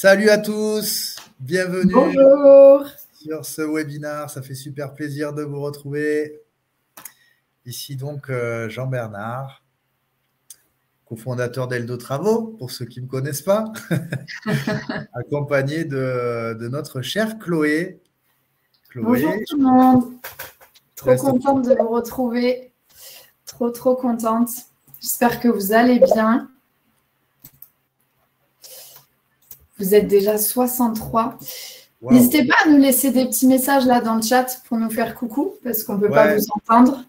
Salut à tous, bienvenue Bonjour. sur ce webinaire. Ça fait super plaisir de vous retrouver. Ici donc Jean-Bernard, cofondateur d'Eldo Travaux, pour ceux qui ne me connaissent pas, accompagné de notre chère Chloé. Bonjour Chloé, tout le monde. Trop contente de vous retrouver. Trop contente. J'espère que vous allez bien. Vous êtes déjà 63. Wow. N'hésitez pas à nous laisser des petits messages là dans le chat pour nous faire coucou parce qu'on ne peut pas vous entendre.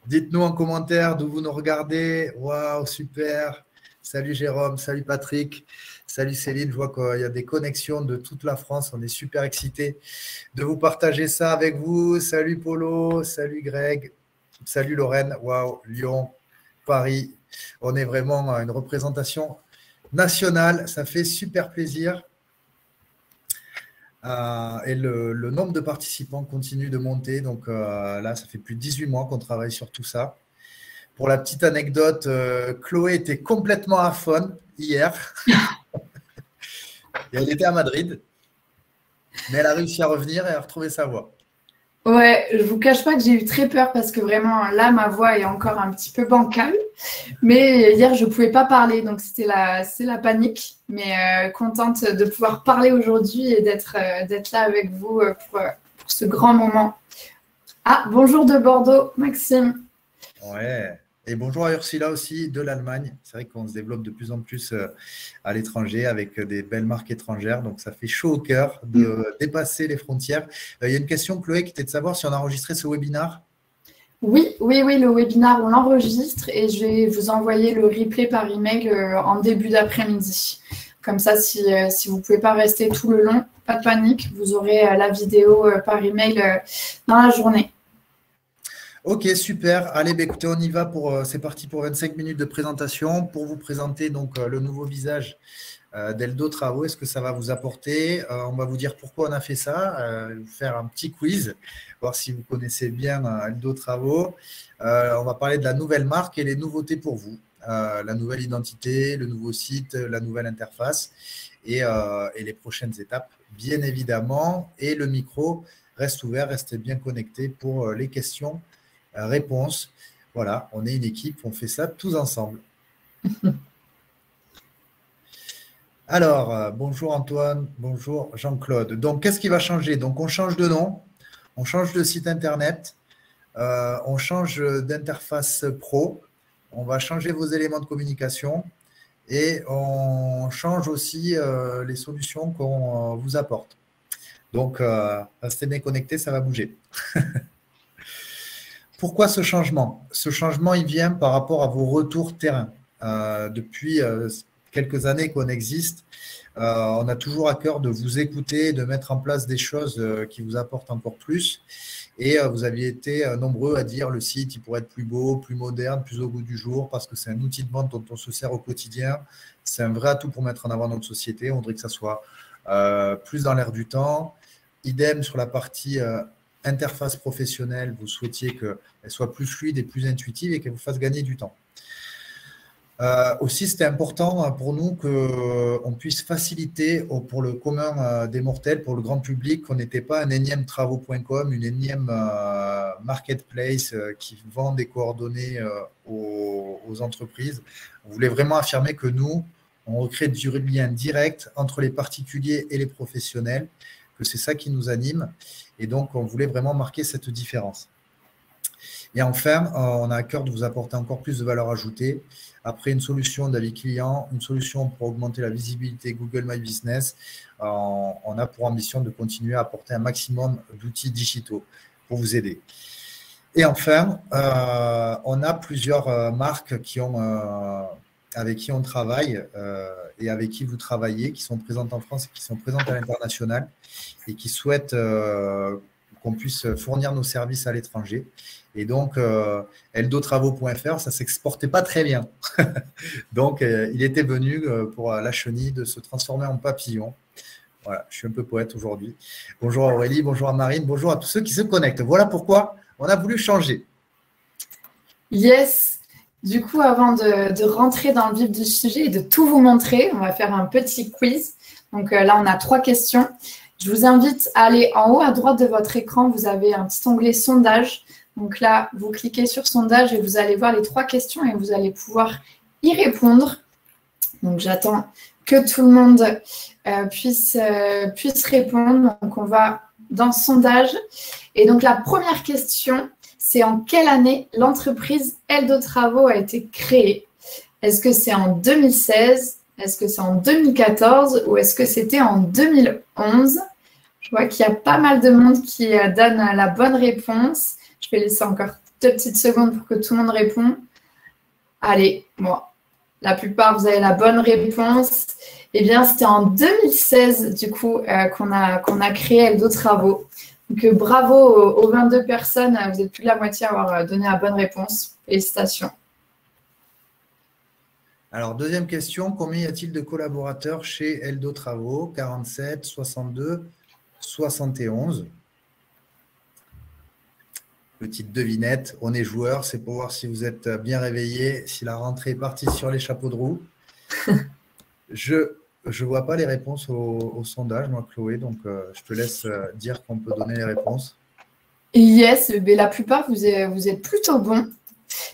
Dites-nous en commentaire d'où vous nous regardez. Waouh, super. Salut Jérôme, salut Patrick, salut Céline. Je vois qu'il y a des connexions de toute la France. On est super excités de vous partager ça avec vous. Salut Polo, salut Greg, salut Lorraine. Waouh, Lyon, Paris. On est vraiment une représentation nationale. Ça fait super plaisir. Et le nombre de participants continue de monter. Donc là, ça fait plus de 18 mois qu'on travaille sur tout ça. Pour la petite anecdote, Chloé était complètement à fond hier. Et elle était à Madrid. Mais elle a réussi à revenir et à retrouver sa voix. Ouais, je ne vous cache pas que j'ai eu très peur parce que vraiment, là, ma voix est encore un petit peu bancale. Mais hier, je ne pouvais pas parler, donc c'est la panique. Mais contente de pouvoir parler aujourd'hui et d'être là avec vous pour ce grand moment. Ah, bonjour de Bordeaux, Maxime. Ouais. Et bonjour à Ursula aussi de l'Allemagne. C'est vrai qu'on se développe de plus en plus à l'étranger avec des belles marques étrangères. Donc, ça fait chaud au cœur de dépasser les frontières. Il y a une question, Chloé, qui était de savoir si on a enregistré ce webinaire. Oui, le webinaire, on l'enregistre et je vais vous envoyer le replay par email en début d'après-midi. Comme ça, si vous ne pouvez pas rester tout le long, pas de panique, vous aurez la vidéo par email dans la journée. Ok, super. Allez, écoutez, on y va. C'est parti pour 25 minutes de présentation pour vous présenter donc le nouveau visage d'Eldo Travaux. Est-ce que ça va vous apporter? On va vous dire pourquoi on a fait ça, vous faire un petit quiz, voir si vous connaissez bien Eldo Travaux. On va parler de la nouvelle marque et les nouveautés pour vous. La nouvelle identité, le nouveau site, la nouvelle interface et les prochaines étapes, bien évidemment. Et le micro reste ouvert, restez bien connectés pour les questions. Réponse. Voilà, on est une équipe, on fait ça tous ensemble. Alors, bonjour Antoine, bonjour Jean-Claude. Donc, qu'est-ce qui va changer? Donc, on change de nom, on change de site internet, on change d'interface pro, on va changer vos éléments de communication et on change aussi les solutions qu'on vous apporte. Donc, restez bien connectés, ça va bouger. Pourquoi ce changement? Ce changement, il vient par rapport à vos retours terrain. Depuis quelques années qu'on existe, on a toujours à cœur de vous écouter, de mettre en place des choses qui vous apportent encore plus. Et vous aviez été nombreux à dire le site, il pourrait être plus beau, plus moderne, plus au goût du jour, parce que c'est un outil de vente dont on se sert au quotidien. C'est un vrai atout pour mettre en avant notre société. On voudrait que ça soit plus dans l'air du temps. Idem sur la partie interface professionnelle, vous souhaitiez qu'elle soit plus fluide et plus intuitive et qu'elle vous fasse gagner du temps. Aussi, c'était important pour nous qu'on puisse faciliter pour le commun des mortels, pour le grand public, qu'on n'était pas un énième travaux.com, une énième marketplace qui vend des coordonnées aux entreprises. On voulait vraiment affirmer que nous, on recrée du lien direct entre les particuliers et les professionnels, que c'est ça qui nous anime. Et donc, on voulait vraiment marquer cette différence. Et enfin, on a à cœur de vous apporter encore plus de valeur ajoutée. Après une solution d'avis client, une solution pour augmenter la visibilité Google My Business, on a pour ambition de continuer à apporter un maximum d'outils digitaux pour vous aider. Et enfin, on a plusieurs marques avec qui on travaille et avec qui vous travaillez, qui sont présentes en France et qui sont présentes à l'international et qui souhaitent qu'on puisse fournir nos services à l'étranger. Et donc, eldotravaux.fr, ça ne s'exportait pas très bien. Donc, il était venu pour la chenille de se transformer en papillon. Voilà, je suis un peu poète aujourd'hui. Bonjour à Aurélie, bonjour à Marine, bonjour à tous ceux qui se connectent. Voilà pourquoi on a voulu changer. Yes. Du coup, avant de rentrer dans le vif du sujet et de tout vous montrer, on va faire un petit quiz. Donc là, on a 3 questions. Je vous invite à aller en haut à droite de votre écran. Vous avez un petit onglet sondage. Donc là, vous cliquez sur sondage et vous allez voir les 3 questions et vous allez pouvoir y répondre. Donc j'attends que tout le monde puisse répondre. Donc on va dans sondage. Et donc la première question, c'est en quelle année l'entreprise Eldo Travaux a été créée? Est-ce que c'est en 2016? Est-ce que c'est en 2014 ou est-ce que c'était en 2011? Je vois qu'il y a pas mal de monde qui donne la bonne réponse. Je vais laisser encore 2 petites secondes pour que tout le monde réponde. Allez, bon, la plupart, vous avez la bonne réponse. Eh bien, c'était en 2016, du coup, qu'on a créé Eldo Travaux. Donc, bravo aux 22 personnes. Vous êtes plus de la moitié à avoir donné la bonne réponse. Félicitations. Alors, deuxième question, combien y a-t-il de collaborateurs chez Eldo Travaux? 47, 62, 71. Petite devinette, on est joueur, c'est pour voir si vous êtes bien réveillé, si la rentrée est partie sur les chapeaux de roue. Je ne vois pas les réponses au sondage, moi, Chloé, donc je te laisse dire qu'on peut donner les réponses. Yes, mais la plupart, vous êtes plutôt bons.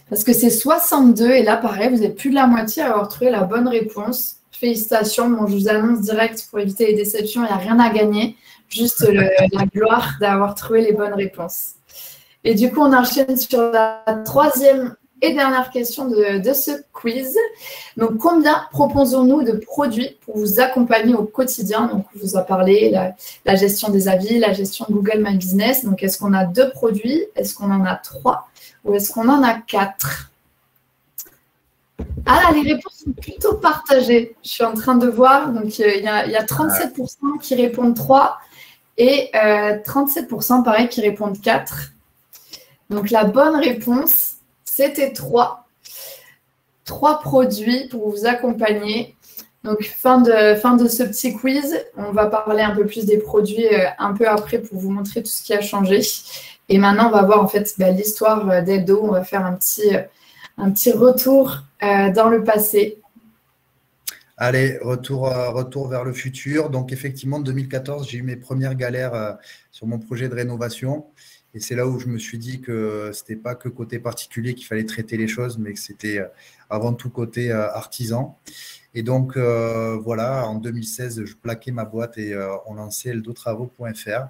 Parce que c'est 62 et là, pareil, vous êtes plus de la moitié à avoir trouvé la bonne réponse. Félicitations. Bon, je vous annonce direct pour éviter les déceptions, il n'y a rien à gagner. Juste la gloire d'avoir trouvé les bonnes réponses. Et du coup, on enchaîne sur la 3e et dernière question de ce quiz. Donc, combien proposons-nous de produits pour vous accompagner au quotidien? Donc, on vous a parlé, la gestion des avis, la gestion de Google My Business. Donc, est-ce qu'on a 2 produits? Est-ce qu'on en a 3? Ou est-ce qu'on en a 4? Ah, les réponses sont plutôt partagées. Je suis en train de voir. Donc, il y a 37% qui répondent 3 et 37% pareil qui répondent 4. Donc, la bonne réponse, c'était 3. 3 produits pour vous accompagner. Donc, fin de ce petit quiz. On va parler un peu plus des produits un peu après pour vous montrer tout ce qui a changé. Et maintenant, on va voir en fait l'histoire d'Eldo. On va faire un petit retour dans le passé. Allez, retour vers le futur. Donc, effectivement, en 2014, j'ai eu mes premières galères sur mon projet de rénovation. Et c'est là où je me suis dit que ce n'était pas que côté particulier qu'il fallait traiter les choses, mais que c'était avant tout côté artisan. Et donc, voilà, en 2016, je plaquais ma boîte et on lançait eldotravaux.fr.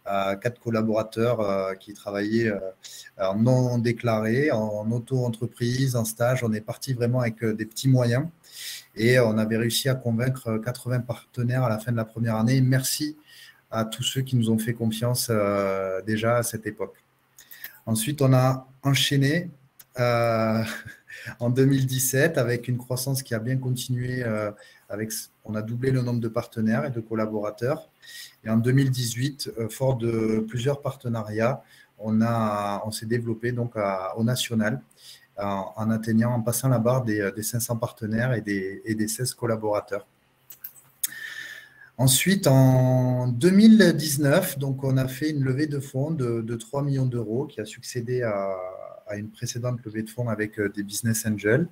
4 collaborateurs qui travaillaient en non déclaré, en auto-entreprise, en stage. On est parti vraiment avec des petits moyens et on avait réussi à convaincre 80 partenaires à la fin de la première année. Merci à tous ceux qui nous ont fait confiance déjà à cette époque. Ensuite, on a enchaîné en 2017 avec une croissance qui a bien continué. On a doublé le nombre de partenaires et de collaborateurs. Et en 2018, fort de plusieurs partenariats, on s'est développé donc au national en passant la barre des 500 partenaires et des 16 collaborateurs. Ensuite, en 2019, donc, on a fait une levée de fonds de 3 millions d'euros qui a succédé à une précédente levée de fonds avec des business angels.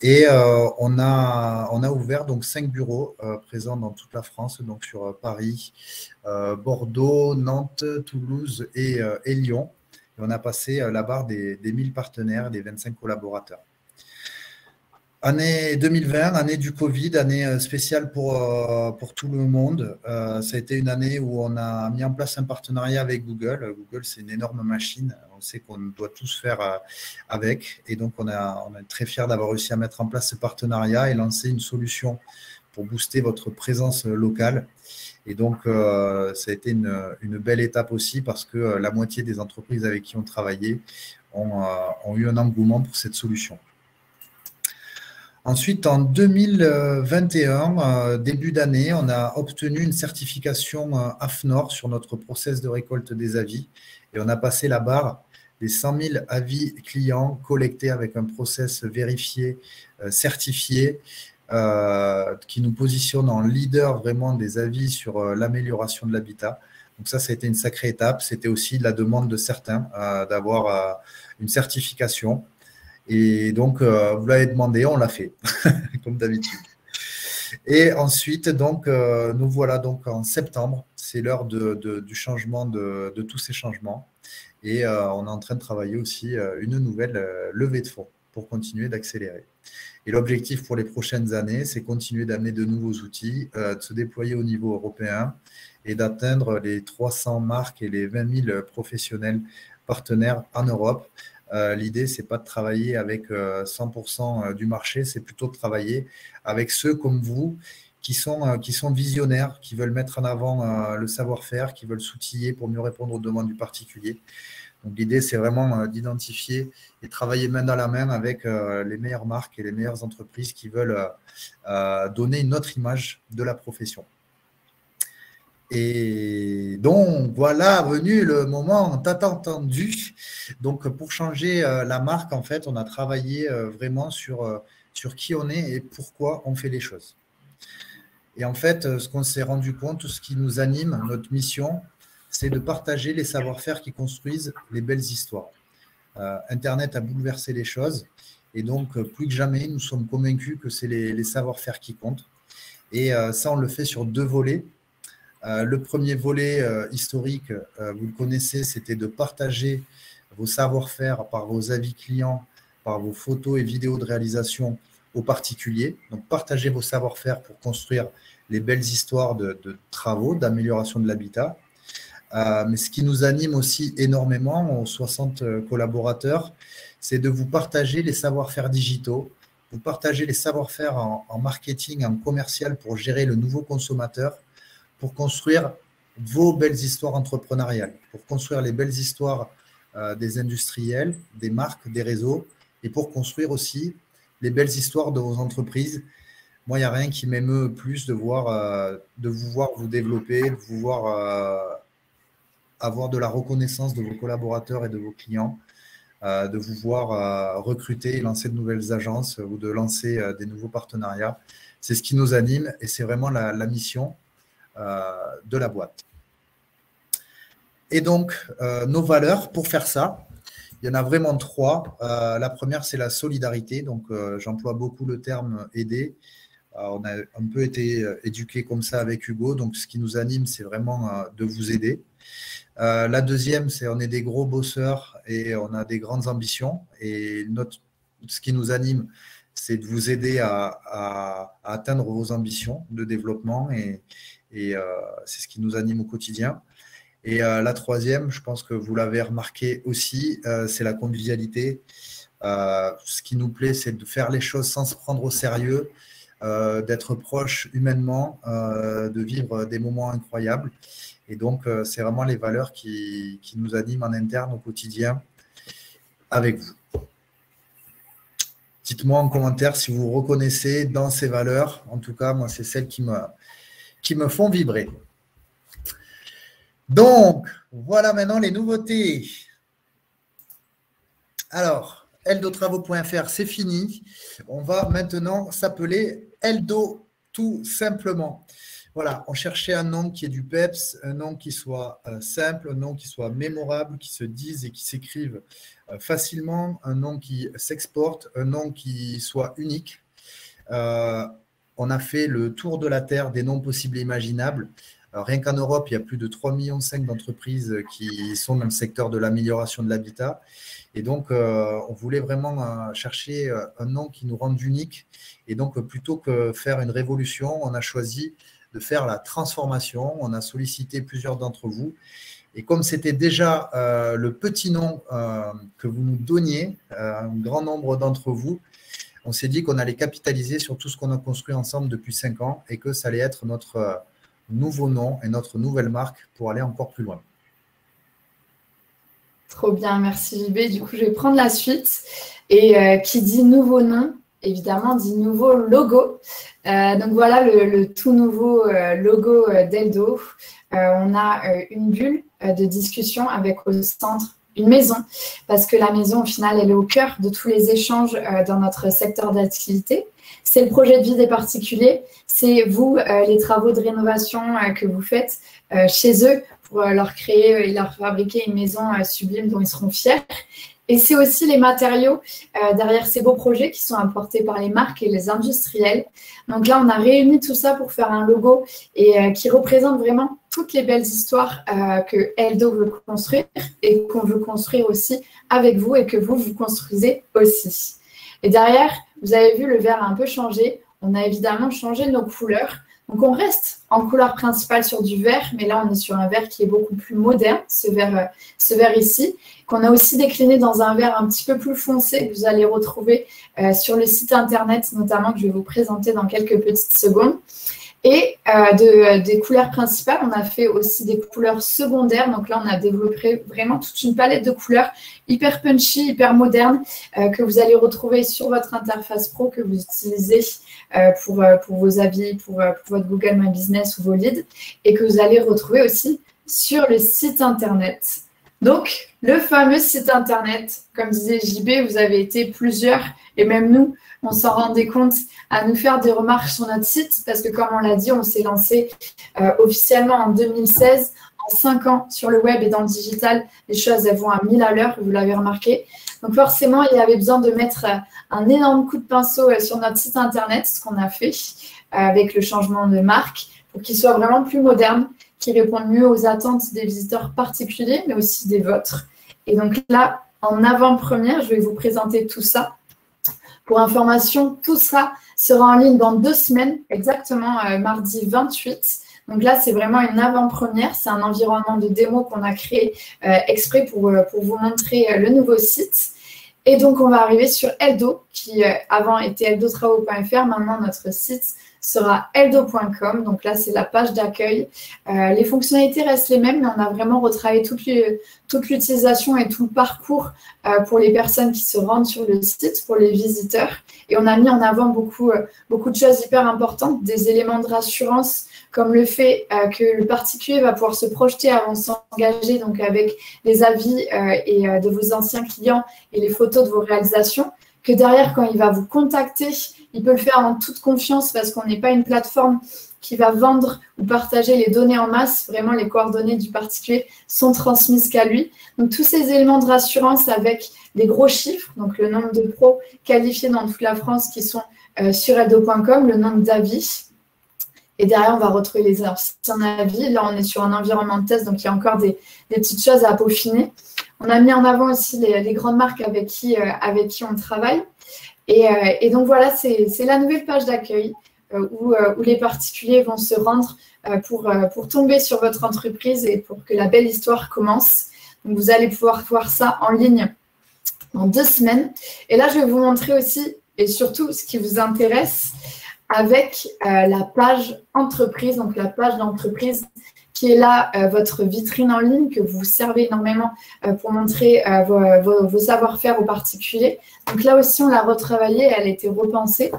Et on a ouvert donc 5 bureaux présents dans toute la France, donc sur Paris, Bordeaux, Nantes, Toulouse et Lyon. Et on a passé la barre des 1000 partenaires, des 25 collaborateurs. Année 2020, année du Covid, année spéciale pour tout le monde. Ça a été une année où on a mis en place un partenariat avec Google. Google, c'est une énorme machine. On sait qu'on doit tous faire avec. Et donc, on est très fiers d'avoir réussi à mettre en place ce partenariat et lancer une solution pour booster votre présence locale. Et donc, ça a été une belle étape aussi parce que la moitié des entreprises avec qui on travaillait ont eu un engouement pour cette solution. Ensuite, en 2021, début d'année, on a obtenu une certification AFNOR sur notre process de récolte des avis et on a passé la barre des 100 000 avis clients collectés avec un process vérifié, certifié, qui nous positionne en leader vraiment des avis sur l'amélioration de l'habitat. Donc ça a été une sacrée étape. C'était aussi la demande de certains d'avoir une certification. Et donc, vous l'avez demandé, on l'a fait, comme d'habitude. Et ensuite, donc, nous voilà donc en septembre. C'est l'heure du changement, de tous ces changements. Et on est en train de travailler aussi une nouvelle levée de fonds pour continuer d'accélérer. Et l'objectif pour les prochaines années, c'est continuer d'amener de nouveaux outils, de se déployer au niveau européen et d'atteindre les 300 marques et les 20 000 professionnels partenaires en Europe. L'idée, ce n'est pas de travailler avec 100% du marché, c'est plutôt de travailler avec ceux comme vous qui sont visionnaires, qui veulent mettre en avant le savoir-faire, qui veulent s'outiller pour mieux répondre aux demandes du particulier. Donc, l'idée, c'est vraiment d'identifier et travailler main dans la main avec les meilleures marques et les meilleures entreprises qui veulent donner une autre image de la profession. Et donc, voilà venu le moment tant attendu. Donc, pour changer la marque, en fait, on a travaillé vraiment sur qui on est et pourquoi on fait les choses. Et en fait, ce qu'on s'est rendu compte, ce qui nous anime, notre mission, c'est de partager les savoir-faire qui construisent les belles histoires. Internet a bouleversé les choses et donc, plus que jamais, nous sommes convaincus que c'est les savoir-faire qui comptent. Et ça, on le fait sur 2 volets. Le premier volet historique, vous le connaissez, c'était de partager vos savoir-faire par vos avis clients, par vos photos et vidéos de réalisation aux particuliers. Donc, partagez vos savoir-faire pour construire les belles histoires de travaux, d'amélioration de l'habitat. Mais ce qui nous anime aussi énormément, aux 60 collaborateurs, c'est de vous partager les savoir-faire digitaux, vous partager les savoir-faire en marketing, en commercial pour gérer le nouveau consommateur, pour construire vos belles histoires entrepreneuriales, pour construire les belles histoires des industriels, des marques, des réseaux, et pour construire aussi les belles histoires de vos entreprises. Moi, il n'y a rien qui m'émeut plus de vous voir vous développer, de vous voir avoir de la reconnaissance de vos collaborateurs et de vos clients, de vous voir recruter et lancer de nouvelles agences ou de lancer des nouveaux partenariats. C'est ce qui nous anime et c'est vraiment la mission de la boîte. Et donc, nos valeurs, pour faire ça, il y en a vraiment 3. La première, c'est la solidarité. Donc, j'emploie beaucoup le terme aider. On a un peu été éduqués comme ça avec Hugo. Donc, ce qui nous anime, c'est vraiment de vous aider. La deuxième, c'est on est des gros bosseurs et on a des grandes ambitions. Et ce qui nous anime, c'est de vous aider à atteindre vos ambitions de développement. Et c'est ce qui nous anime au quotidien. Et la troisième, je pense que vous l'avez remarqué aussi, c'est la convivialité. Ce qui nous plaît, c'est de faire les choses sans se prendre au sérieux, d'être proche humainement, de vivre des moments incroyables. Et donc, c'est vraiment les valeurs qui nous animent en interne au quotidien avec vous. Dites-moi en commentaire si vous reconnaissez dans ces valeurs. En tout cas, moi, c'est celles qui me font vibrer. Donc, voilà maintenant les nouveautés. Alors, eldotravaux.fr, c'est fini. On va maintenant s'appeler Eldo tout simplement. Voilà, on cherchait un nom qui ait du peps, un nom qui soit simple, un nom qui soit mémorable, qui se dise et qui s'écrive facilement, un nom qui s'exporte, un nom qui soit unique. On a fait le tour de la Terre des noms possibles et imaginables. Alors, rien qu'en Europe, il y a plus de 3,5 millions d'entreprises qui sont dans le secteur de l'amélioration de l'habitat. Et donc, on voulait vraiment chercher un nom qui nous rende unique. Et donc, plutôt que faire une révolution, on a choisi de faire la transformation. On a sollicité plusieurs d'entre vous. Et comme c'était déjà le petit nom que vous nous donniez, un grand nombre d'entre vous, on s'est dit qu'on allait capitaliser sur tout ce qu'on a construit ensemble depuis 5 ans et que ça allait être notre nouveau nom et notre nouvelle marque pour aller encore plus loin. Trop bien, merci JB. Du coup, je vais prendre la suite. Et qui dit nouveau nom, évidemment, dit nouveau logo. Donc voilà le tout nouveau logo d'Eldo. On a une bulle de discussion avec au centre une maison, parce que la maison, au final, elle est au cœur de tous les échanges dans notre secteur d'activité. C'est le projet de vie des particuliers, c'est vous, les travaux de rénovation que vous faites chez eux pour leur créer et leur fabriquer une maison sublime dont ils seront fiers. Et c'est aussi les matériaux derrière ces beaux projets qui sont apportés par les marques et les industriels. Donc là, on a réuni tout ça pour faire un logo et qui représente vraiment toutes les belles histoires que Eldo veut construire et qu'on veut construire aussi avec vous et que vous construisez aussi. Et derrière, vous avez vu, le verre a un peu changé. On a évidemment changé nos couleurs. Donc, on reste en couleur principale sur du vert, mais là, on est sur un vert qui est beaucoup plus moderne, ce vert ici, qu'on a aussi décliné dans un vert un petit peu plus foncé que vous allez retrouver sur le site internet, notamment que je vais vous présenter dans quelques petites secondes. Et des couleurs principales, on a fait aussi des couleurs secondaires. Donc là, on a développé vraiment toute une palette de couleurs hyper punchy, hyper moderne, que vous allez retrouver sur votre interface pro que vous utilisez pour vos avis, pour votre Google My Business ou vos leads, et que vous allez retrouver aussi sur le site internet. Donc, le fameux site internet, comme disait JB, vous avez été plusieurs, et même nous, on s'en rendait compte, à nous faire des remarques sur notre site, parce que comme on l'a dit, on s'est lancé officiellement en 2016, en 5 ans sur le web et dans le digital, les choses elles vont à 1000 à l'heure, vous l'avez remarqué. Donc forcément, il y avait besoin de mettre un énorme coup de pinceau sur notre site internet, ce qu'on a fait avec le changement de marque, pour qu'il soit vraiment plus moderne, qui réponde mieux aux attentes des visiteurs particuliers, mais aussi des vôtres. Et donc là, en avant-première, je vais vous présenter tout ça. Pour information, tout ça sera en ligne dans 2 semaines, exactement mardi 28. Donc là, c'est vraiment une avant-première. C'est un environnement de démo qu'on a créé exprès pour vous montrer le nouveau site. Et donc, on va arriver sur Eldo, qui avant était eldotravaux.fr. Maintenant, notre site sera eldo.com. Donc là, c'est la page d'accueil. Les fonctionnalités restent les mêmes, mais on a vraiment retravaillé toute l'utilisation et tout le parcours pour les personnes qui se rendent sur le site, pour les visiteurs. Et on a mis en avant beaucoup de choses hyper importantes, des éléments de rassurance, comme le fait que le particulier va pouvoir se projeter avant de s'engager, donc avec les avis de vos anciens clients et les photos de vos réalisations, que derrière, quand il va vous contacter, il peut le faire en toute confiance parce qu'on n'est pas une plateforme qui va vendre ou partager les données en masse. Vraiment, les coordonnées du particulier sont transmises qu'à lui. Donc, tous ces éléments de rassurance avec des gros chiffres, donc le nombre de pros qualifiés dans toute la France qui sont sur eldo.com, le nombre d'avis. Et derrière, on va retrouver les anciens avis. Là, on est sur un environnement de test, donc il y a encore des petites choses à peaufiner. On a mis en avant aussi les grandes marques avec qui on travaille. Et donc, voilà, c'est la nouvelle page d'accueil où les particuliers vont se rendre pour tomber sur votre entreprise et pour que la belle histoire commence. Donc, vous allez pouvoir voir ça en ligne dans 2 semaines. Et là, je vais vous montrer aussi, et surtout, ce qui vous intéresse, avec la page entreprise, donc la page d'entreprise qui est là, votre vitrine en ligne que vous servez énormément pour montrer vos savoir-faire aux particuliers. Donc là aussi, on l'a retravaillée, elle a été repensée.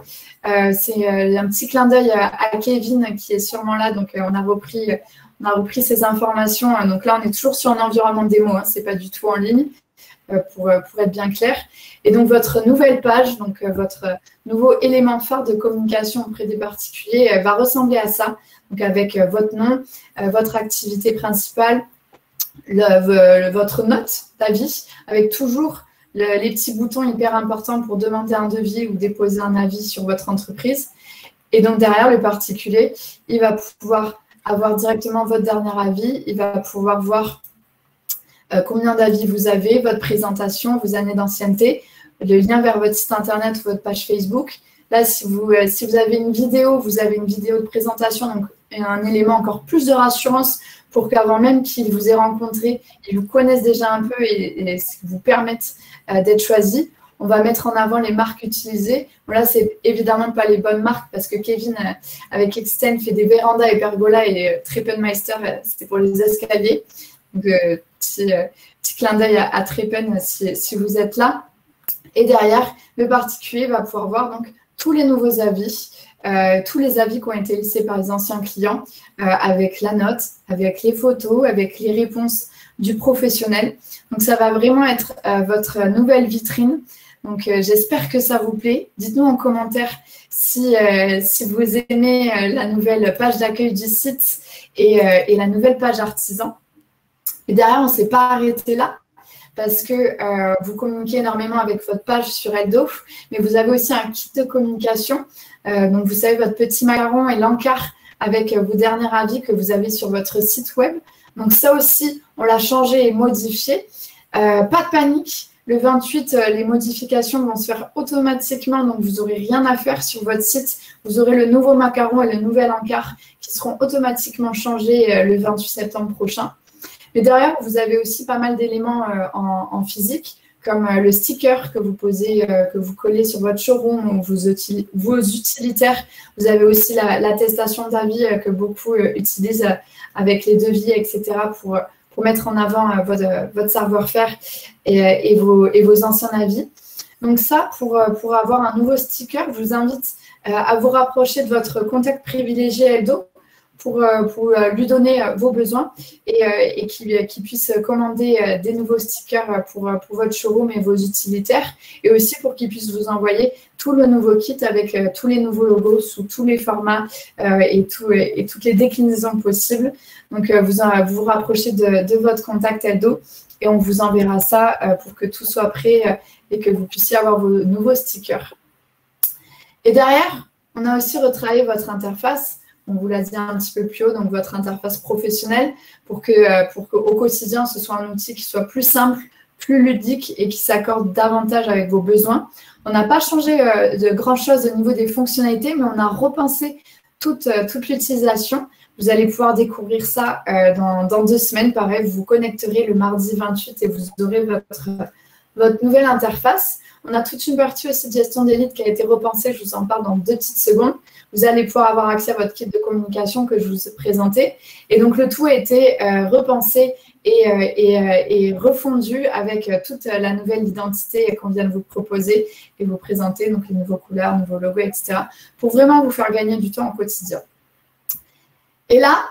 C'est un petit clin d'œil à Kevin qui est sûrement là. Donc, on a repris ces informations. Donc là, on est toujours sur un environnement démo, hein, ce n'est pas du tout en ligne. Pour être bien clair. Et donc, votre nouvelle page, donc votre nouveau élément phare de communication auprès des particuliers va ressembler à ça. Donc, avec votre nom, votre activité principale, votre note d'avis, avec toujours les petits boutons hyper importants pour demander un devis ou déposer un avis sur votre entreprise. Et donc, derrière, le particulier, il va pouvoir avoir directement votre dernier avis. Il va pouvoir voir combien d'avis vous avez, votre présentation, vos années d'ancienneté, le lien vers votre site internet ou votre page Facebook. Là, si vous avez une vidéo, vous avez une vidéo de présentation, donc un élément encore plus de rassurance pour qu'avant même qu'ils vous aient rencontré, ils vous connaissent déjà un peu et vous permettent d'être choisis. On va mettre en avant les marques utilisées. Bon, là, c'est évidemment pas les bonnes marques parce que Kevin, avec Extend, fait des vérandas et pergolas et Treppenmeister, c'était pour les escaliers. Donc, petit clin d'œil à Treppen si vous êtes là. Et derrière, le particulier va pouvoir voir donc tous les nouveaux avis, tous les avis qui ont été laissés par les anciens clients, avec la note, avec les photos, avec les réponses du professionnel. Donc, ça va vraiment être votre nouvelle vitrine. Donc, j'espère que ça vous plaît. Dites-nous en commentaire si vous aimez la nouvelle page d'accueil du site et la nouvelle page artisan. Et derrière, on ne s'est pas arrêté là parce que vous communiquez énormément avec votre page sur Eldo, mais vous avez aussi un kit de communication. Donc, vous savez, votre petit macaron et l'encart avec vos derniers avis que vous avez sur votre site web. Donc, ça aussi, on l'a changé et modifié. Pas de panique. Le 28, les modifications vont se faire automatiquement, donc vous n'aurez rien à faire sur votre site. Vous aurez le nouveau macaron et le nouvel encart qui seront automatiquement changés le 28 septembre prochain. Mais derrière, vous avez aussi pas mal d'éléments en physique, comme le sticker que vous posez, que vous collez sur votre showroom ou vos utilitaires. Vous avez aussi l'attestation d'avis que beaucoup utilisent avec les devis, etc. pour mettre en avant votre savoir-faire et vos anciens avis. Donc ça, pour avoir un nouveau sticker, je vous invite à vous rapprocher de votre contact privilégié Eldo pour lui donner vos besoins et qu'il puisse commander des nouveaux stickers pour votre showroom et vos utilitaires, et aussi pour qu'il puisse vous envoyer tout le nouveau kit avec tous les nouveaux logos sous tous les formats et toutes les déclinaisons possibles. Donc, vous rapprochez de votre contact Eldo et on vous enverra ça pour que tout soit prêt et que vous puissiez avoir vos nouveaux stickers. Et derrière, on a aussi retravaillé votre interface. On vous l'a dit un petit peu plus haut, donc votre interface professionnelle pour qu'au quotidien, ce soit un outil qui soit plus simple, plus ludique et qui s'accorde davantage avec vos besoins. On n'a pas changé de grand-chose au niveau des fonctionnalités, mais on a repensé toute l'utilisation. Vous allez pouvoir découvrir ça dans 2 semaines. Pareil, vous vous connecterez le mardi 28 et vous aurez votre nouvelle interface. On a toute une partie aussi de gestion des leads qui a été repensée. Je vous en parle dans 2 petites secondes. Vous allez pouvoir avoir accès à votre kit de communication que je vous ai présenté. Et donc, le tout a été repensé et refondu avec toute la nouvelle identité qu'on vient de vous proposer et vous présenter, donc les nouveaux couleurs, nouveaux logos, etc. pour vraiment vous faire gagner du temps au quotidien. Et là,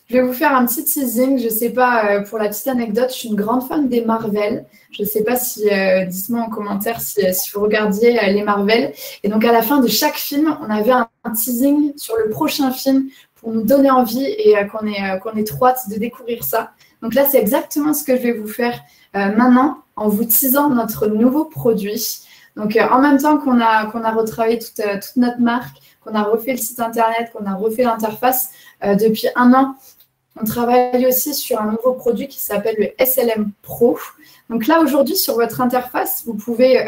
je vais vous faire un petit teasing. Je ne sais pas, pour la petite anecdote, je suis une grande fan des Marvel. Je ne sais pas si, dites-moi en commentaire si vous regardiez les Marvel. Et donc, à la fin de chaque film, on avait un teasing sur le prochain film pour nous donner envie et qu'on ait trop hâte de découvrir ça. Donc là, c'est exactement ce que je vais vous faire maintenant en vous teasant notre nouveau produit. Donc, en même temps qu'on a retravaillé toute notre marque, qu'on a refait le site internet, qu'on a refait l'interface, depuis 1 an, on travaille aussi sur un nouveau produit qui s'appelle le SLM Pro. Donc là, aujourd'hui, sur votre interface, vous pouvez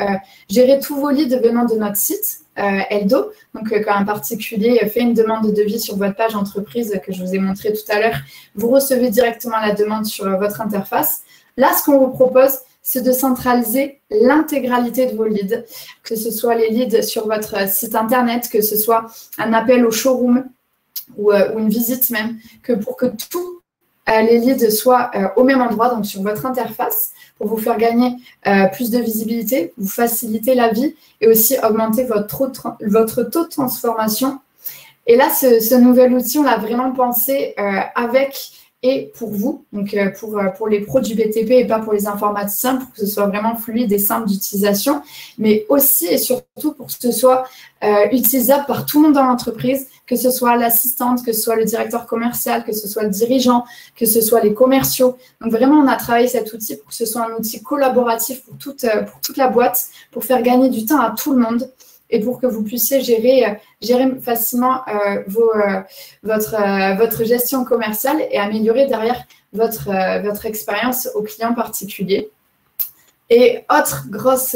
gérer tous vos leads venant de notre site, Eldo. Donc, quand un particulier fait une demande de devis sur votre page entreprise que je vous ai montré tout à l'heure, vous recevez directement la demande sur votre interface. Là, ce qu'on vous propose, c'est de centraliser l'intégralité de vos leads, que ce soit les leads sur votre site internet, que ce soit un appel au showroom ou une visite même, pour que tous les leads soient au même endroit, donc sur votre interface, pour vous faire gagner plus de visibilité, vous faciliter la vie et aussi augmenter votre taux de transformation. Et là, ce nouvel outil, on l'a vraiment pensé avec et pour vous, donc pour les pros du BTP et pas pour les informaticiens, pour que ce soit vraiment fluide et simple d'utilisation, mais aussi et surtout pour que ce soit utilisable par tout le monde dans l'entreprise, que ce soit l'assistante, que ce soit le directeur commercial, que ce soit le dirigeant, que ce soit les commerciaux. Donc vraiment, on a travaillé cet outil pour que ce soit un outil collaboratif pour toute la boîte, pour faire gagner du temps à tout le monde et pour que vous puissiez gérer facilement votre gestion commerciale et améliorer derrière votre expérience au client particulier. Et autre grosse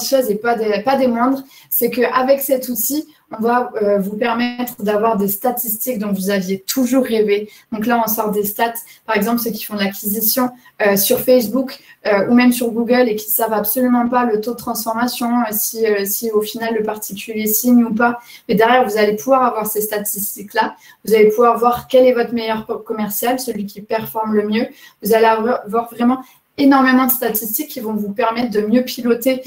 chose et pas des moindres, c'est qu'avec cet outil, on va vous permettre d'avoir des statistiques dont vous aviez toujours rêvé. Donc là, on sort des stats, par exemple, ceux qui font de l'acquisition sur Facebook ou même sur Google et qui ne savent absolument pas le taux de transformation, si au final le particulier signe ou pas. Mais derrière, vous allez pouvoir avoir ces statistiques-là. Vous allez pouvoir voir quel est votre meilleur commercial, celui qui performe le mieux. Vous allez avoir vraiment énormément de statistiques qui vont vous permettre de mieux piloter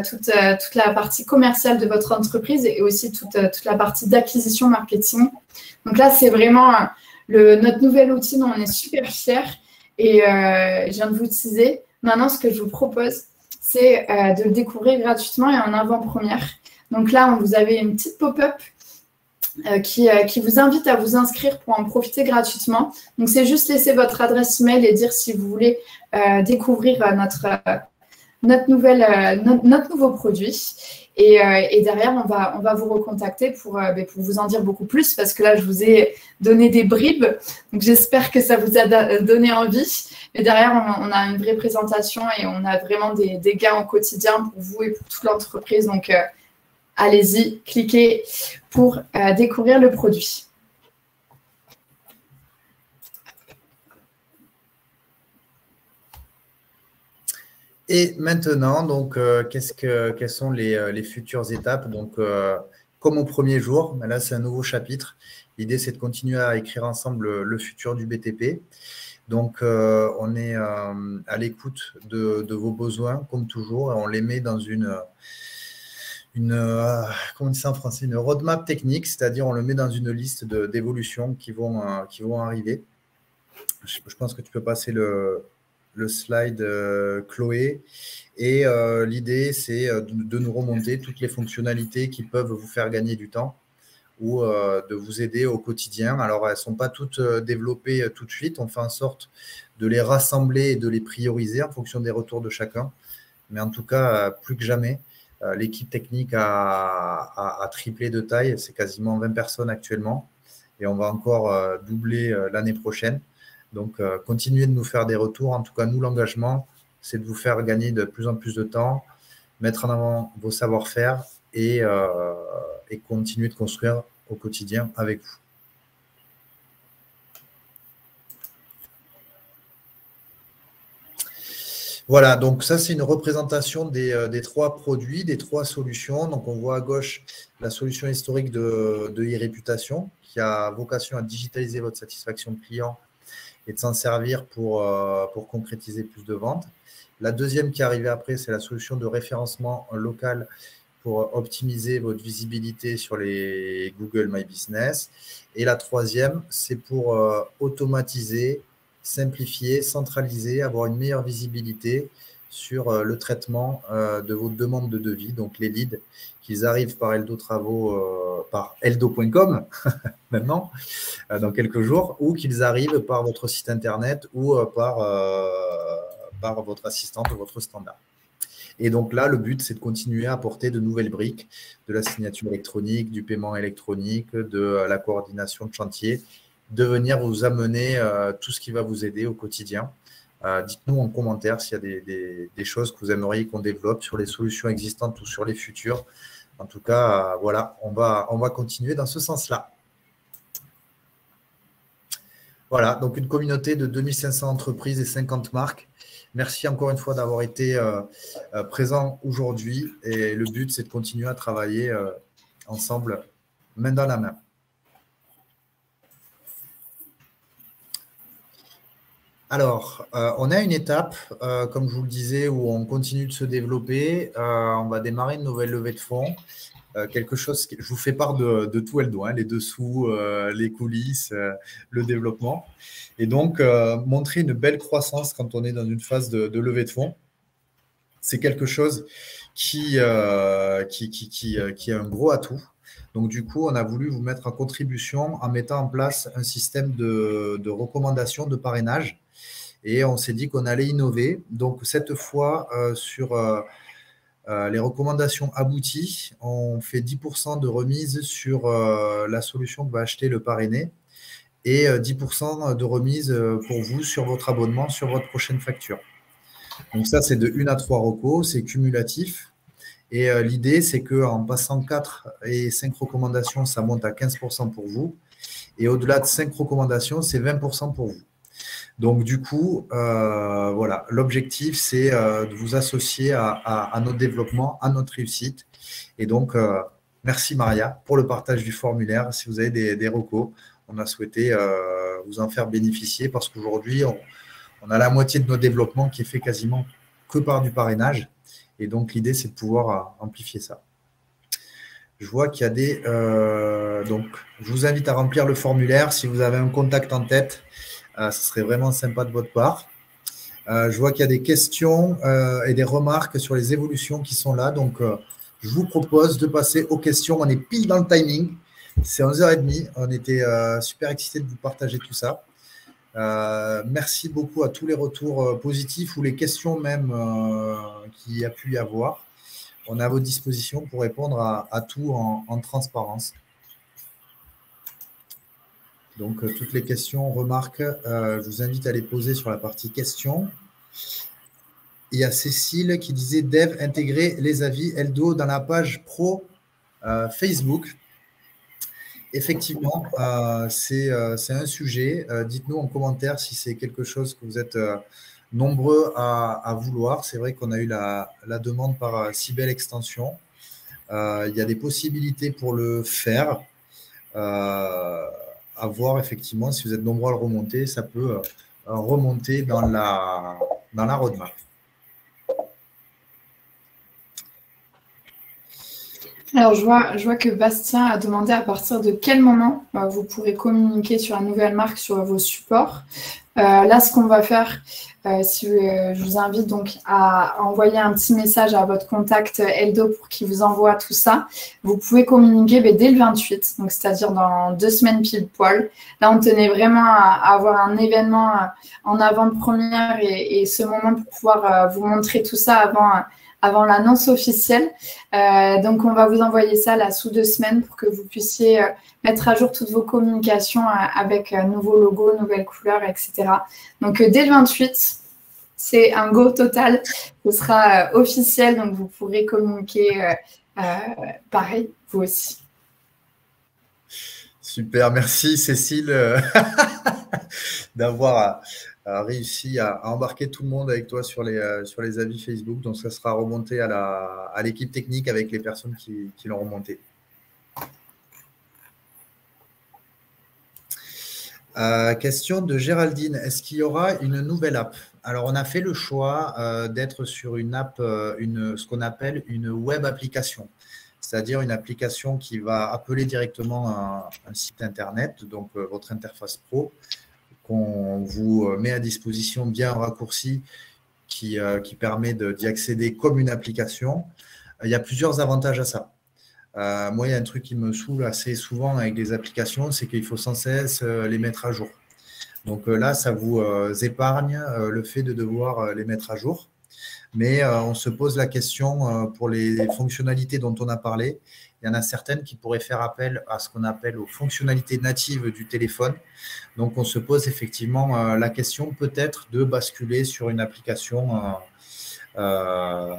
toute la partie commerciale de votre entreprise et aussi toute la partie d'acquisition marketing. Donc là, c'est vraiment notre nouvel outil dont on est super fiers et je viens de vous teaser. Maintenant, ce que je vous propose, c'est de le découvrir gratuitement et en avant-première. Donc là, vous avez une petite pop-up qui vous invite à vous inscrire pour en profiter gratuitement. Donc, c'est juste laisser votre adresse email et dire si vous voulez découvrir notre nouveau produit. Et derrière, on va vous recontacter pour vous en dire beaucoup plus, parce que là, je vous ai donné des bribes. Donc, j'espère que ça vous a donné envie. Mais derrière, on a une vraie présentation et on a vraiment des gains au quotidien pour vous et pour toute l'entreprise. Donc, allez-y, cliquez pour découvrir le produit. Et maintenant, donc, quelles sont les futures étapes? Donc, comme au premier jour, là, c'est un nouveau chapitre. L'idée, c'est de continuer à écrire ensemble le futur du BTP. Donc, on est à l'écoute de vos besoins, comme toujours, et on les met dans comment on dit ça en français, une roadmap technique, c'est-à-dire on le met dans une liste d'évolutions qui vont arriver. Je pense que tu peux passer le slide, Chloé. Et l'idée, c'est de nous remonter toutes les fonctionnalités qui peuvent vous faire gagner du temps ou de vous aider au quotidien. Alors, elles ne sont pas toutes développées tout de suite. On fait en sorte de les rassembler et de les prioriser en fonction des retours de chacun. Mais en tout cas, plus que jamais, l'équipe technique a triplé de taille. C'est quasiment 20 personnes actuellement. Et on va encore doubler l'année prochaine. Donc, continuez de nous faire des retours. En tout cas, nous, l'engagement, c'est de vous faire gagner de plus en plus de temps, mettre en avant vos savoir-faire et continuer de construire au quotidien avec vous. Voilà, donc ça, c'est une représentation des trois produits, des trois solutions. Donc, on voit à gauche la solution historique de e-réputation qui a vocation à digitaliser votre satisfaction client et de s'en servir pour concrétiser plus de ventes. La deuxième qui est arrivée après, c'est la solution de référencement local pour optimiser votre visibilité sur les Google My Business. Et la troisième, c'est pour automatiser, simplifier, centraliser, avoir une meilleure visibilité sur le traitement de vos demandes de devis, donc les leads, qu'ils arrivent par Eldo Travaux, par eldo.com maintenant, dans quelques jours, ou qu'ils arrivent par votre site internet ou par votre assistante ou votre standard. Et donc là, le but, c'est de continuer à apporter de nouvelles briques, de la signature électronique, du paiement électronique, de la coordination de chantier, de venir vous amener tout ce qui va vous aider au quotidien. Dites-nous en commentaire s'il y a des choses que vous aimeriez qu'on développe sur les solutions existantes ou sur les futures. En tout cas, voilà, on va continuer dans ce sens-là. Voilà, donc une communauté de 2500 entreprises et 50 marques. Merci encore une fois d'avoir été présent aujourd'hui. Et le but, c'est de continuer à travailler ensemble, main dans la main. Alors, on a une étape, comme je vous le disais, où on continue de se développer. On va démarrer une nouvelle levée de fonds. Quelque chose, je vous fais part de tout Eldo, les dessous, les coulisses, le développement. Et donc, montrer une belle croissance quand on est dans une phase de levée de fonds, c'est quelque chose qui est un gros atout. Donc, du coup, on a voulu vous mettre en contribution en mettant en place un système de recommandation, de parrainage. Et on s'est dit qu'on allait innover. Donc, cette fois, sur les recommandations abouties, on fait 10% de remise sur la solution que va acheter le parrainé et 10% de remise pour vous sur votre abonnement, sur votre prochaine facture. Donc ça, c'est de 1 à 3 recos, c'est cumulatif. Et l'idée, c'est qu'en passant 4 et 5 recommandations, ça monte à 15% pour vous. Et au-delà de 5 recommandations, c'est 20% pour vous. Donc, du coup, voilà, l'objectif, c'est de vous associer à notre développement, à notre réussite. Et donc, merci Maria pour le partage du formulaire. Si vous avez des recos, on a souhaité vous en faire bénéficier parce qu'aujourd'hui, on a la moitié de nos développements qui est fait quasiment que par du parrainage. Et donc, l'idée, c'est de pouvoir amplifier ça. Je vois qu'il y a donc, je vous invite à remplir le formulaire. Si vous avez un contact en tête, ce serait vraiment sympa de votre part. Je vois qu'il y a des questions et des remarques sur les évolutions qui sont là. Donc, je vous propose de passer aux questions. On est pile dans le timing. C'est 11h30. On était super excités de vous partager tout ça. Merci beaucoup à tous les retours positifs ou les questions même qu'il y a pu y avoir. On est à votre disposition pour répondre à tout en transparence. Donc, toutes les questions, remarques, je vous invite à les poser sur la partie questions. Il y a Cécile qui disait « Dev, intégrer les avis Eldo dans la page pro Facebook ». Effectivement, c'est un sujet. Dites-nous en commentaire si c'est quelque chose que vous êtes nombreux à vouloir. C'est vrai qu'on a eu la demande par Cybelle Extension. Il y a des possibilités pour le faire. À voir effectivement, si vous êtes nombreux à le remonter, ça peut remonter dans la roadmap. Alors, je vois que Bastien a demandé à partir de quel moment vous pourrez communiquer sur la nouvelle marque sur vos supports. Là, ce qu'on va faire, je vous invite donc à envoyer un petit message à votre contact Eldo pour qu'il vous envoie tout ça. Vous pouvez communiquer dès le 28, donc c'est-à-dire dans 2 semaines pile poil. Là, on tenait vraiment à avoir un événement en avant-première et ce moment pour pouvoir vous montrer tout ça avant l'annonce officielle. Donc, on va vous envoyer ça là sous 2 semaines pour que vous puissiez mettre à jour toutes vos communications avec nouveau logo, nouvelles couleurs, etc. Donc, dès le 28, c'est un go total. Ce sera officiel, donc vous pourrez communiquer pareil, vous aussi. Super, merci Cécile d'avoir réussi à embarquer tout le monde avec toi sur les avis Facebook. Donc, ça sera remonté à l'équipe technique avec les personnes qui l'ont remonté. Question de Géraldine. Est-ce qu'il y aura une nouvelle app? Alors, on a fait le choix d'être sur une app, ce qu'on appelle une web application. C'est-à-dire une application qui va appeler directement un site Internet, donc votre interface pro, qu'on vous met à disposition via un raccourci qui permet d'y accéder comme une application. Il y a plusieurs avantages à ça. Moi, il y a un truc qui me saoule assez souvent avec les applications, c'est qu'il faut sans cesse les mettre à jour. Donc là, ça vous épargne le fait de devoir les mettre à jour. Mais on se pose la question pour les fonctionnalités dont on a parlé. Il y en a certaines qui pourraient faire appel à ce qu'on appelle aux fonctionnalités natives du téléphone. Donc, on se pose effectivement la question peut-être de basculer sur une application dans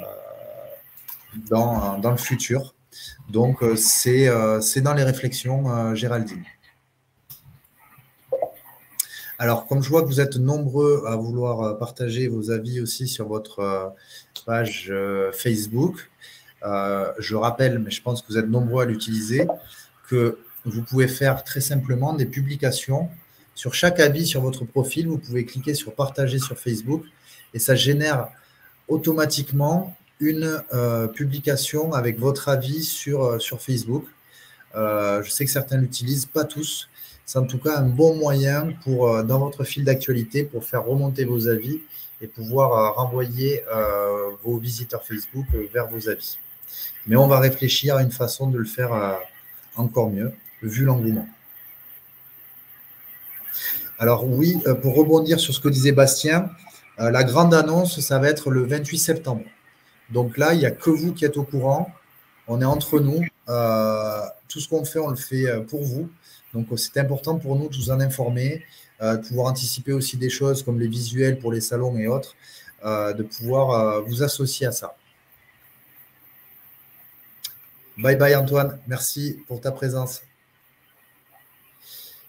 le futur. Donc, c'est dans les réflexions, Géraldine. Alors, comme je vois que vous êtes nombreux à vouloir partager vos avis aussi sur votre page Facebook, je rappelle, mais je pense que vous êtes nombreux à l'utiliser, que vous pouvez faire très simplement des publications. Sur chaque avis sur votre profil, vous pouvez cliquer sur « Partager sur Facebook » et ça génère automatiquement une publication avec votre avis sur Facebook. Je sais que certains l'utilisent, pas tous. C'est en tout cas un bon moyen pour, dans votre fil d'actualité pour faire remonter vos avis et pouvoir renvoyer vos visiteurs Facebook vers vos avis. Mais on va réfléchir à une façon de le faire encore mieux, vu l'engouement. Alors oui, pour rebondir sur ce que disait Bastien, la grande annonce, ça va être le 28 septembre. Donc là, il n'y a que vous qui êtes au courant. On est entre nous. Tout ce qu'on fait, on le fait pour vous. Donc, c'est important pour nous de vous en informer, de pouvoir anticiper aussi des choses comme les visuels pour les salons et autres, de pouvoir vous associer à ça. Bye bye Antoine, merci pour ta présence.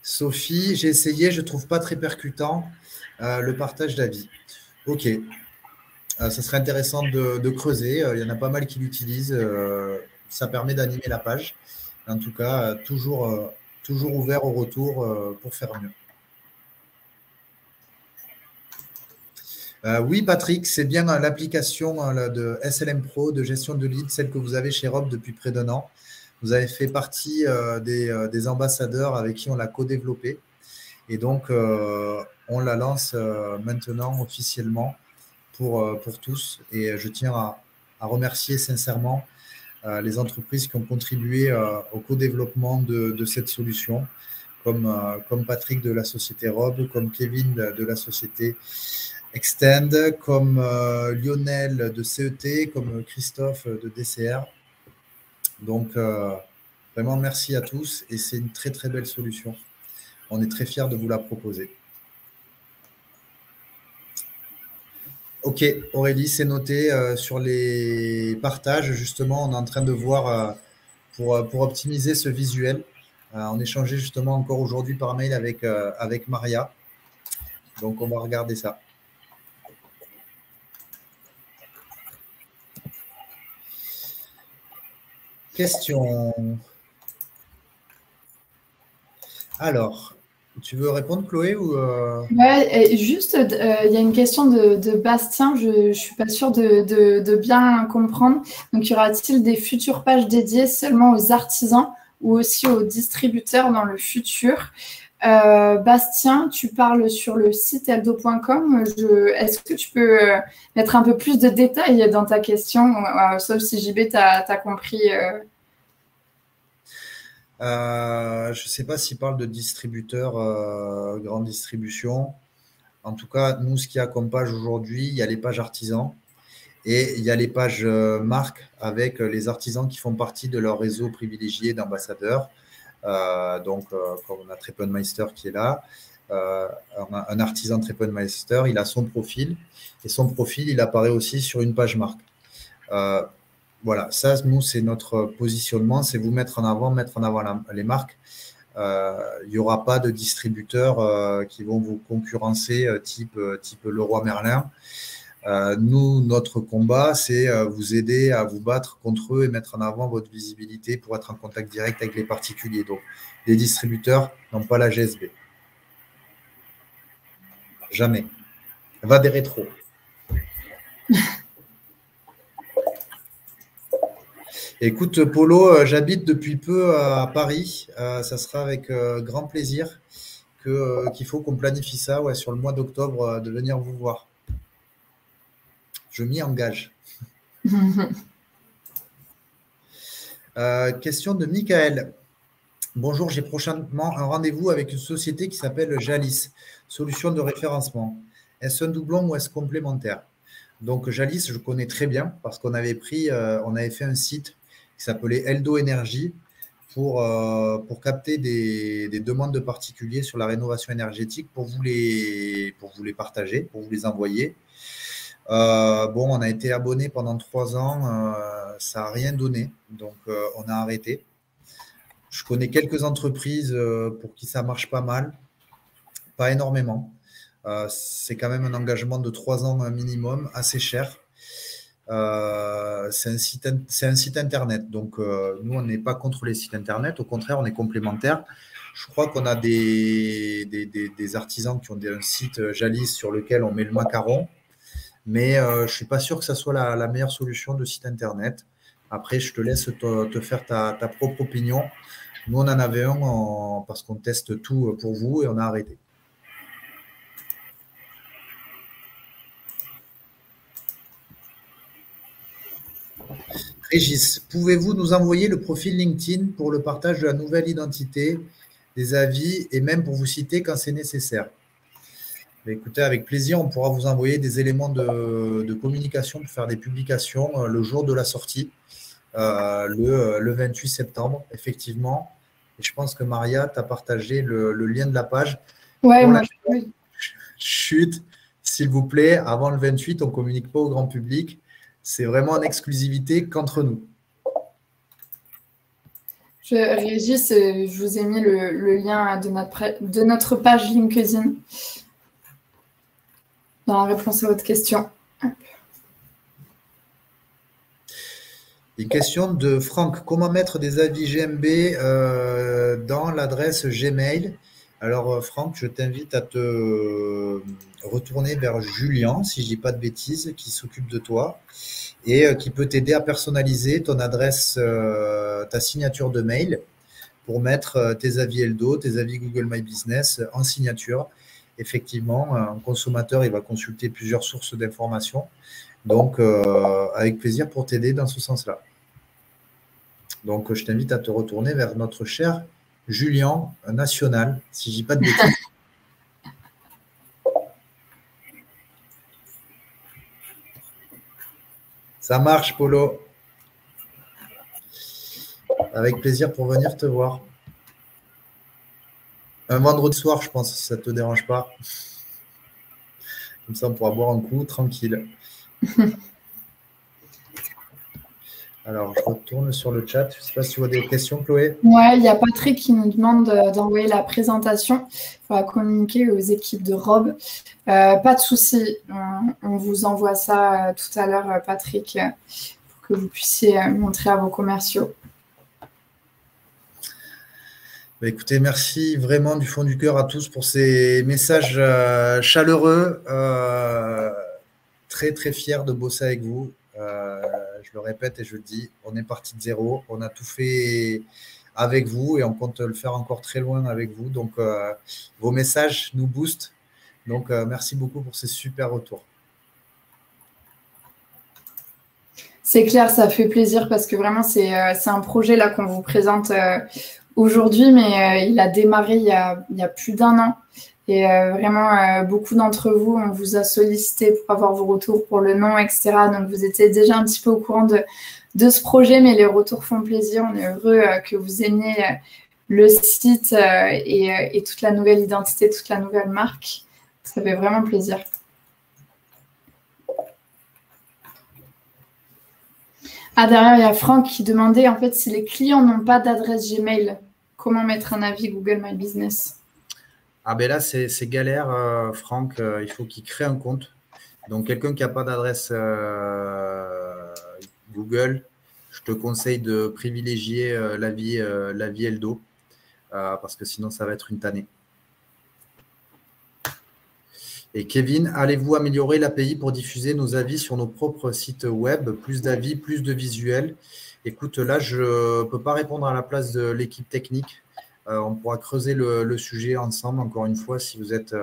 Sophie, j'ai essayé, je ne trouve pas très percutant le partage d'avis. Ok, ça serait intéressant de creuser. Il y en a pas mal qui l'utilisent. Ça permet d'animer la page. En tout cas, toujours ouvert au retour pour faire mieux. Oui, Patrick, c'est bien l'application de SLM Pro de gestion de leads, celle que vous avez chez Rob depuis près d'1 an. Vous avez fait partie des ambassadeurs avec qui on l'a co-développé. Et donc, on la lance maintenant officiellement pour tous. Et je tiens à remercier sincèrement les entreprises qui ont contribué au co-développement de cette solution comme Patrick de la société Rob, comme Kevin de la société Extend, comme Lionel de CET, comme Christophe de DCR. Donc, vraiment, merci à tous et c'est une très, très belle solution. On est très fiers de vous la proposer. Ok, Aurélie, c'est noté sur les partages. Justement, on est en train de voir pour optimiser ce visuel. On échangeait justement encore aujourd'hui par mail avec Maria. Donc, on va regarder ça. Question. Alors, tu veux répondre, Chloé ou Ouais, juste, il y a une question de Bastien, je ne suis pas sûre de bien comprendre. Donc, y aura-t-il des futures pages dédiées seulement aux artisans ou aussi aux distributeurs dans le futur? Bastien, tu parles sur le site eldo.com. Est-ce que tu peux mettre un peu plus de détails dans ta question, sauf si JB, tu as compris je ne sais pas s'il parle de distributeurs, grande distribution. En tout cas, nous, ce qu'il y a comme page aujourd'hui, il y a les pages artisans et il y a les pages marques avec les artisans qui font partie de leur réseau privilégié d'ambassadeurs. Donc, comme on a Treppenmeister qui est là, un artisan Treppenmeister, il a son profil et son profil, il apparaît aussi sur une page marque. Voilà, ça, nous, c'est notre positionnement, c'est vous mettre en avant les marques. Il n'y aura pas de distributeurs qui vont vous concurrencer type Leroy Merlin. Nous, notre combat, c'est vous aider à vous battre contre eux et mettre en avant votre visibilité pour être en contact direct avec les particuliers. Donc, les distributeurs n'ont pas la GSB. Jamais. Va des rétros. Écoute, Polo, j'habite depuis peu à Paris. Ça sera avec grand plaisir qu'il faut qu'on planifie ça sur le mois d'octobre de venir vous voir. Je m'y engage. Question de Michael. Bonjour, j'ai prochainement un rendez-vous avec une société qui s'appelle Jalis, solution de référencement. Est-ce un doublon ou est-ce complémentaire? Donc Jalis, je connais très bien parce qu'on avait fait un site qui s'appelait Eldo Énergie pour capter des demandes de particuliers sur la rénovation énergétique pour vous les partager, pour vous les envoyer. On a été abonné pendant 3 ans, ça n'a rien donné, donc on a arrêté. Je connais quelques entreprises pour qui ça marche pas mal, pas énormément. C'est quand même un engagement de 3 ans minimum, assez cher. C'est un site internet, donc nous on n'est pas contre les sites internet, au contraire on est complémentaires. Je crois qu'on a des artisans qui ont un site Jalis sur lequel on met le macaron, mais je ne suis pas sûr que ça soit la meilleure solution de site internet. Après, je te laisse te faire ta propre opinion. Nous, on en avait un parce qu'on teste tout pour vous et on a arrêté. Régis, pouvez-vous nous envoyer le profil LinkedIn pour le partage de la nouvelle identité, des avis et même pour vous citer quand c'est nécessaire? Mais écoutez, avec plaisir, on pourra vous envoyer des éléments de communication pour faire des publications le jour de la sortie, le 28 septembre, effectivement. Et je pense que Maria t'a partagé le lien de la page. Ouais, moi, oui. Chut, s'il vous plaît, avant le 28, on ne communique pas au grand public. C'est vraiment en exclusivité qu'entre nous. Régis, je vous ai mis le lien de notre page LinkedIn dans la réponse à votre question. Une question de Franck. Comment mettre des avis GMB dans l'adresse Gmail? Alors, Franck, je t'invite à te retourner vers Julien, si je ne dis pas de bêtises, qui s'occupe de toi et qui peut t'aider à personnaliser ton adresse, ta signature de mail pour mettre tes avis Eldo, tes avis Google My Business en signature. Effectivement, un consommateur, il va consulter plusieurs sources d'informations. Donc, avec plaisir pour t'aider dans ce sens-là. Donc, je t'invite à te retourner vers notre cher Julien, national, si je dis pas de bêtises. Ça marche, Polo. Avec plaisir pour venir te voir. Un vendredi soir, je pense, si ça ne te dérange pas. Comme ça, on pourra boire un coup, tranquille. Alors, je retourne sur le chat. Je ne sais pas si tu vois des questions, Chloé. Ouais, il y a Patrick qui nous demande d'envoyer la présentation. Il faudra communiquer aux équipes de Rob. Pas de souci. On vous envoie ça tout à l'heure, Patrick, pour que vous puissiez montrer à vos commerciaux. Bah, écoutez, merci vraiment du fond du cœur à tous pour ces messages chaleureux. Très, très fier de bosser avec vous. Je le répète et je le dis, on est parti de zéro. On a tout fait avec vous et on compte le faire encore très loin avec vous. Donc, vos messages nous boostent. Donc, merci beaucoup pour ces super retours. C'est clair, ça fait plaisir parce que vraiment, c'est un projet là qu'on vous présente aujourd'hui, mais il a démarré il y a plus d'1 an. Et vraiment, beaucoup d'entre vous, on vous a sollicité pour avoir vos retours pour le nom, etc. Donc, vous étiez déjà un petit peu au courant de ce projet, mais les retours font plaisir. On est heureux que vous aimiez le site et toute la nouvelle identité, toute la nouvelle marque. Ça fait vraiment plaisir. Ah, derrière, il y a Franck qui demandait en fait si les clients n'ont pas d'adresse Gmail, comment mettre un avis Google My Business? Ah ben là, c'est galère, Franck. Il faut qu'il crée un compte. Donc, quelqu'un qui n'a pas d'adresse Google, je te conseille de privilégier la vie Eldo parce que sinon, ça va être une tannée. Et Kevin, allez-vous améliorer l'API pour diffuser nos avis sur nos propres sites web? Plus d'avis, plus de visuels. Écoute, là, je ne peux pas répondre à la place de l'équipe technique. On pourra creuser le sujet ensemble. Encore une fois, si vous êtes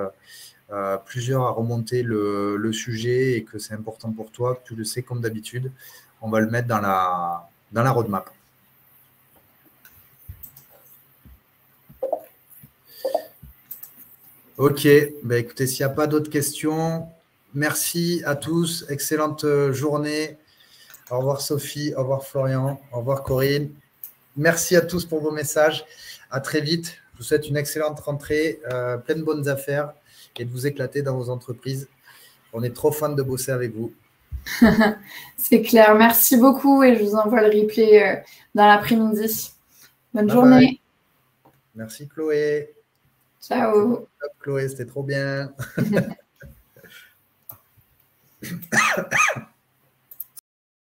plusieurs à remonter le sujet et que c'est important pour toi, que tu le sais comme d'habitude, on va le mettre dans la roadmap. Ok, bah écoutez, s'il n'y a pas d'autres questions, merci à tous, excellente journée. Au revoir Sophie, au revoir Florian, au revoir Corinne. Merci à tous pour vos messages. À très vite. Je vous souhaite une excellente rentrée, plein de bonnes affaires et de vous éclater dans vos entreprises. On est trop fans de bosser avec vous. C'est clair. Merci beaucoup et je vous envoie le replay dans l'après-midi. Bonne Bye journée. bye. Merci Chloé. Ciao. Chloé, c'était trop bien.